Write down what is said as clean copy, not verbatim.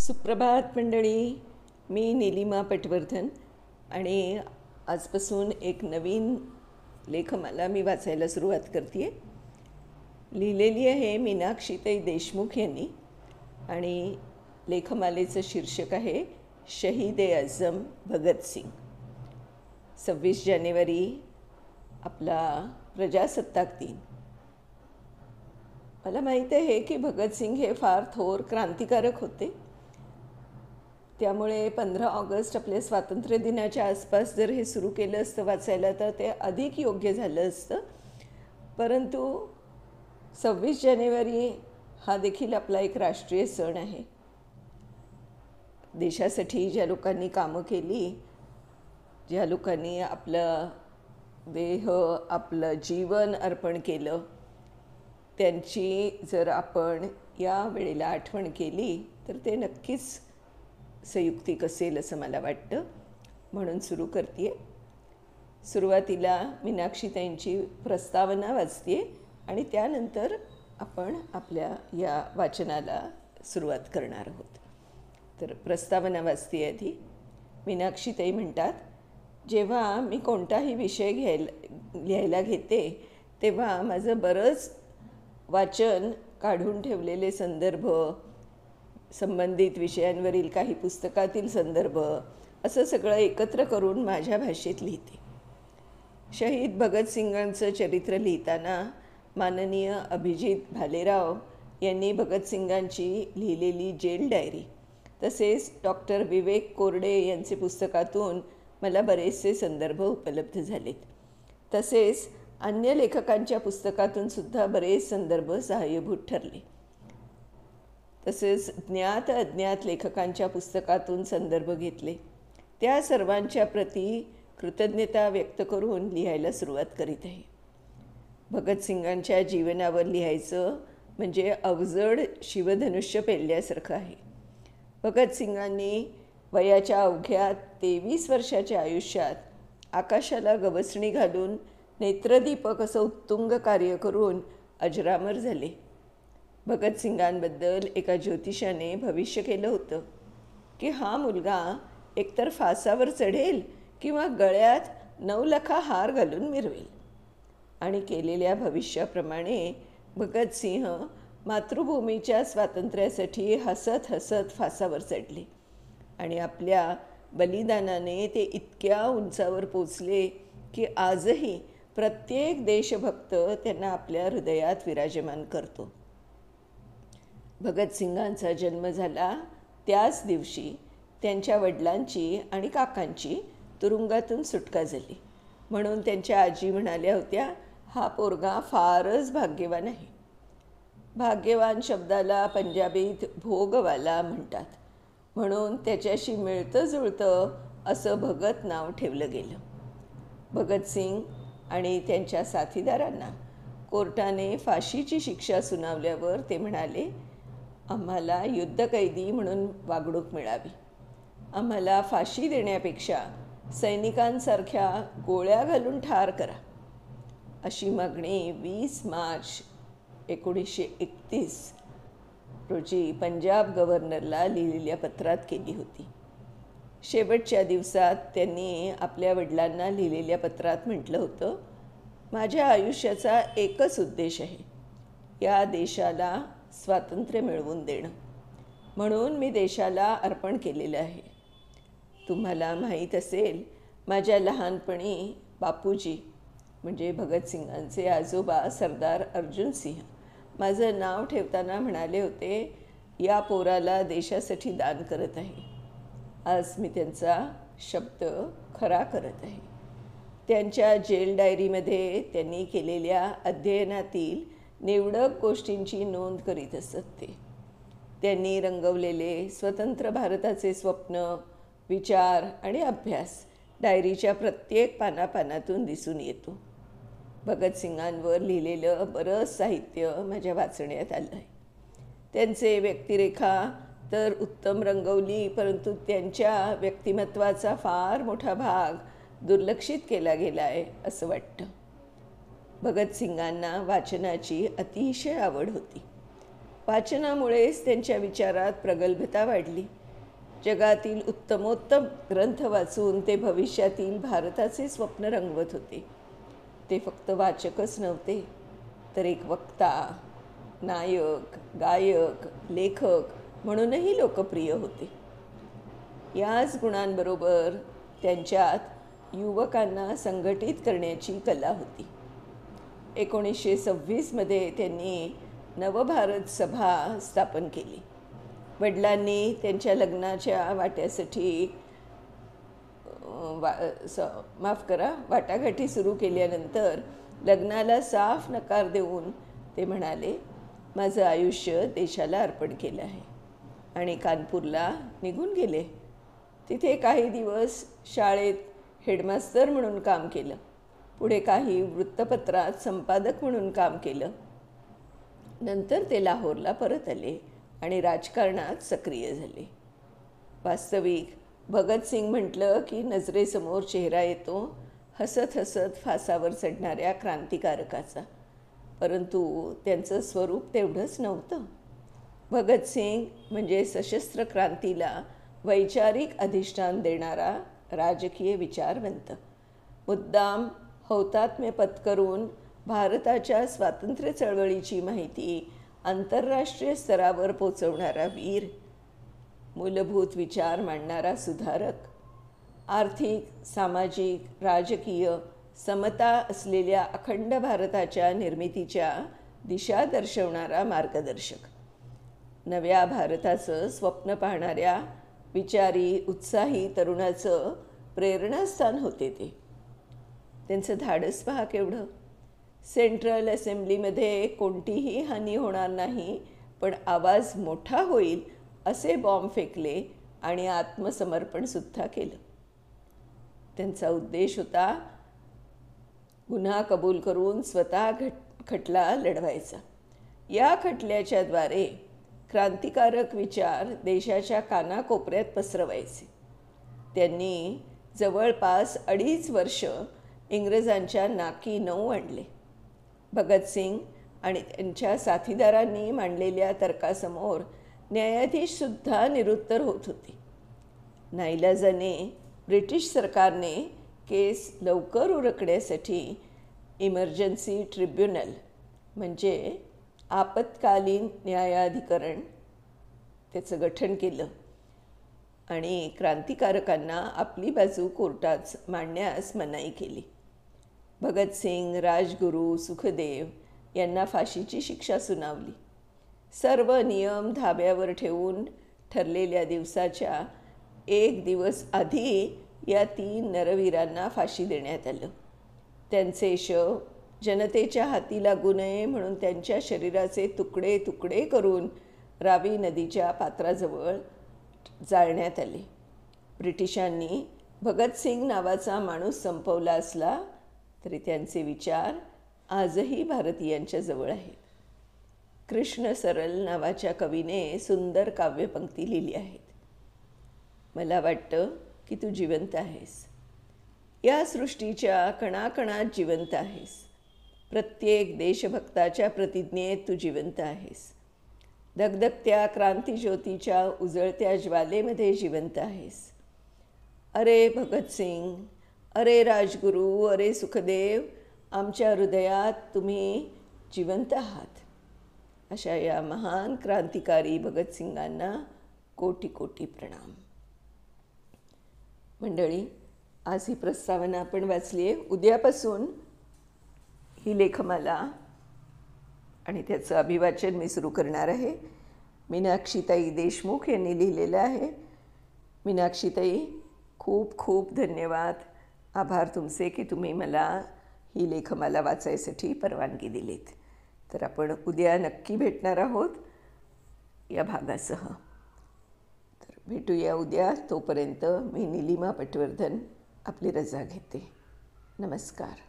सुप्रभात मंडळी. मी नीलिमा पटवर्धन आणि आजपासून एक नवीन लेखमाला मी वाचायला सुरुवात करते आहे. लिहिलेली आहे मीनाक्षीताई देशमुख यांनी आणि लेखमालेचं शीर्षक आहे शहीद-ए-आझम भगतसिंग. 26 जानेवारी आपला प्रजासत्ताक दिन. मला माहीत आहे की भगतसिंग हे फार थोर क्रांतिकारक होते. त्यामुळे 15 ऑगस्ट आपल्या स्वातंत्र्य दिनाच्या आसपास जर हे सुरू केलं असतं वाचायला तर ते अधिक योग्य झालं असतं. परंतु 26 जानेवारी हा देखील आपला एक राष्ट्रीय सण आहे. देशासाठी ज्या लोकांनी कामं केली, ज्या लोकांनी आपलं देह आपलं जीवन अर्पण केलं, त्यांची जर आपण या वेळेला आठवण केली तर ते नक्कीच संयुक्तिक असेल असं मला वाटतं. म्हणून सुरू करते आहे. सुरुवातीला मीनाक्षीताईंची प्रस्तावना वाचते आहे आणि त्यानंतर आपण आपल्या या वाचनाला सुरुवात करणार आहोत. तर प्रस्तावना वाचते आधी. मीनाक्षीताई म्हणतात, जेव्हा मी कोणताही विषय लिहायला घेते तेव्हा माझं बरंच वाचन, काढून ठेवलेले संदर्भ, संबंधित विषयांवरील काही पुस्तकातील संदर्भ असं सगळं एकत्र करून माझ्या भाषेत लिहिते. शहीद भगतसिंगांचं चरित्र लिहिताना माननीय अभिजित भालेराव यांनी भगतसिंगांची लिहिलेली जेल डायरी तसेच डॉक्टर विवेक कोरडे यांचे पुस्तकातून मला बरेचसे संदर्भ उपलब्ध झालेत. तसेच अन्य लेखकांच्या पुस्तकातून सुद्धा बरेच संदर्भ सहाय्यभूत ठरले. तसेच ज्ञात अज्ञात लेखकांच्या पुस्तकातून संदर्भ घेतले. त्या सर्वांच्या प्रती कृतज्ञता व्यक्त करून लिहायला सुरुवात करीत आहे. भगतसिंगांच्या जीवनावर लिहायचं म्हणजे अवजड शिवधनुष्य पेलल्यासारखं आहे. भगतसिंगांनी वयाच्या अवघ्या 23 वर्षाच्या आयुष्यात आकाशाला गवसणी घालून नेत्रदीपक असं उत्तुंग कार्य करून अजरामर झाले. भगतसिंगांबद्दल एका ज्योतिषाने भविष्य केलं होतं की हा मुलगा एकतर फासावर चढेल किंवा गळ्यात 9 लाखा हार घालून मिरवेल. आणि केलेल्या भविष्याप्रमाणे भगतसिंह मातृभूमीच्या स्वातंत्र्यासाठी हसत हसत फासावर चढले आणि आपल्या बलिदानाने ते इतक्या उंचावर पोचले की आजही प्रत्येक देशभक्त त्यांना आपल्या हृदयात विराजमान करतो. भगतसिंगांचा जन्म झाला त्याच दिवशी त्यांच्या वडिलांची आणि काकांची तुरुंगातून सुटका झाली. म्हणून त्यांच्या आजी म्हणाल्या होत्या, हा पोरगा फारच भाग्यवान आहे. भाग्यवान शब्दाला पंजाबीत भोगवाला म्हणतात. म्हणून त्याच्याशी मिळतं जुळतं असं भगत नाव ठेवलं गेलं. भगतसिंग आणि त्यांच्या साथीदारांना कोर्टाने फाशीची शिक्षा सुनावल्यावर ते म्हणाले, आम्हाला युद्धकैदी म्हणून वागणूक मिळावी. आम्हाला फाशी देण्यापेक्षा सैनिकांसारख्या गोळ्या घालून ठार करा. अशी मागणी 20 मार्च 1931 रोजी पंजाब गव्हर्नरला लिहिलेल्या पत्रात केली होती. शेवटच्या दिवसात त्यांनी आपल्या वडिलांना लिहिलेल्या पत्रात म्हटलं होतं, माझ्या आयुष्याचा एकच उद्देश आहे, या देशाला स्वातंत्र्य मिळवून देणं. म्हणून मी देशाला अर्पण केलेलं आहे. तुम्हाला माहीत असेल, माझ्या लहानपणी बापूजी म्हणजे भगतसिंगांचे आजोबा सरदार अर्जुन सिंह माझं नाव ठेवताना म्हणाले होते, या पोराला देशासाठी दान करत आहे. आज मी त्यांचा शब्द खरा करत आहे. त्यांच्या जेल डायरीमध्ये त्यांनी केलेल्या अध्ययनातील निवडक गोष्टींची नोंद करीत असत ते. त्यांनी रंगवलेले स्वतंत्र भारताचे स्वप्न, विचार आणि अभ्यास डायरीच्या प्रत्येक पानापानातून दिसून येतो. भगतसिंगांवर लिहिलेलं बरंच साहित्य माझ्या वाचण्यात आलं आहे. त्यांचे व्यक्तिरेखा तर उत्तम रंगवली, परंतु त्यांच्या व्यक्तिमत्वाचा फार मोठा भाग दुर्लक्षित केला गेला आहे असं वाटतं. भगतसिंगांना वाचनाची अतिशय आवड होती. वाचनामुळेच त्यांच्या विचारात प्रगल्भता वाढली. जगातील उत्तमोत्तम ग्रंथ वाचून ते भविष्यातील भारताचे स्वप्न रंगवत होते. ते फक्त वाचकच नव्हते, तर एक वक्ता, नायक, गायक, लेखक म्हणूनही लोकप्रिय होते. याच गुणांबरोबर त्यांच्यात युवकांना संघटित करण्याची कला होती. 1926मध्ये त्यांनी नवभारत सभा स्थापन केली. वडिलांनी त्यांच्या लग्नाच्या वाट्यासाठी वाटाघाटी सुरू केल्यानंतर लग्नाला साफ नकार देऊन ते म्हणाले, माझं आयुष्य देशाला अर्पण केलं आहे, आणि कानपूरला निघून गेले. तिथे काही दिवस शाळेत हेडमास्तर म्हणून काम केलं. पुढे काही वृत्तपत्रात संपादक म्हणून काम केलं. नंतर ते लाहोरला परत आले आणि राजकारणात सक्रिय झाले. वास्तविक भगतसिंग म्हटलं की नजरेसमोर चेहरा येतो हसत हसत फासावर चढणाऱ्या क्रांतिकारकाचा, परंतु त्यांचं स्वरूप तेवढंच नव्हतं. भगतसिंग म्हणजे सशस्त्र क्रांतीला वैचारिक अधिष्ठान देणारा राजकीय विचारवंत, मुद्दाम हौतात्म्य पत्करून भारताच्या स्वातंत्र्य चळवळीची माहिती आंतरराष्ट्रीय स्तरावर पोचवणारा वीर, मूलभूत विचार मांडणारा सुधारक, आर्थिक, सामाजिक, राजकीय समता असलेल्या अखंड भारताच्या निर्मितीच्या दिशा दर्शवणारा मार्गदर्शक, नव्या भारताचं स्वप्न पाहणाऱ्या विचारी, उत्साही तरुणाचं प्रेरणास्थान होते ते. त्यांचं धाडस पहा केवढं. सेंट्रल असेंब्लीमध्ये कोणतीही हानी होणार नाही, पण आवाज मोठा होईल असे बॉम्ब फेकले आणि आत्मसमर्पणसुद्धा केलं. त्यांचा उद्देश होता गुन्हा कबूल करून स्वतः खटला लढवायचा. या खटल्याच्याद्वारे क्रांतिकारक विचार देशाच्या कानाकोपऱ्यात पसरवायचे. त्यांनी जवळपास 2.5 वर्ष इंग्रजांच्या नाकी नऊ आणले. भगतसिंग आणि त्यांच्या साथीदारांनी मांडलेल्या तर्कासमोर न्यायाधीशसुद्धा निरुत्तर होत होते. नाईलाजाने ब्रिटिश सरकारने केस लवकर उरकण्यासाठी इमर्जन्सी ट्रिब्युनल म्हणजे आपत्कालीन न्यायाधिकरण त्याचं गठन केलं आणि क्रांतिकारकांना आपली बाजू कोर्टात मांडण्यास मनाई केली. भगतसिंग, राजगुरू, सुखदेव यांना फाशीची शिक्षा सुनावली. सर्व नियम धाब्यावर ठेवून ठरलेल्या दिवसाच्या 1 दिवस आधी या 3 नरवीरांना फाशी देण्यात आलं. त्यांचे शव जनतेच्या हाती लागू नये म्हणून त्यांच्या शरीराचे तुकडे तुकडे करून रावी नदीच्या पात्राजवळ जाळण्यात आले. ब्रिटिशांनी भगतसिंग नावाचा माणूस संपवला असला तरी त्यांचे विचार आजही भारतीयांच्या जवळ आहेत. कृष्ण सरल नावाच्या कवीने सुंदर काव्यपंक्ती लिहिली आहेत. मला वाटतं की तू जिवंत आहेस. या सृष्टीच्या कणाकणात जिवंत आहेस. प्रत्येक देशभक्ताच्या प्रतिज्ञेत तू जिवंत आहेस. धगधगत्या क्रांतिज्योतीच्या उजळत्या ज्वालेमध्ये जिवंत आहेस. अरे भगतसिंग, अरे राजगुरू, अरे सुखदेव, आमच्या हृदयात तुम्ही जिवंत आहात. अशा या महान क्रांतिकारी भगतसिंगांना कोटी कोटी प्रणाम. मंडळी, आज ही प्रस्तावना आपण वाचली आहे. उद्यापासून ही लेखमाला आणि त्याचं अभिवाचन मी सुरू करणार आहे. मीनाक्षीताई देशमुख यांनी लिहिलेलं आहे. मीनाक्षीताई, खूप खूप धन्यवाद. आभार तुमचे की तुम्ही मला ही लेखमाला वाचायसाठी परवानगी दिलीत. तर आपण उद्या नक्की भेटणार आहोत या भागासह. तर भेटूया उद्या. तोपर्यंत मी निलिमा पटवर्धन आपली रजा घेते. नमस्कार.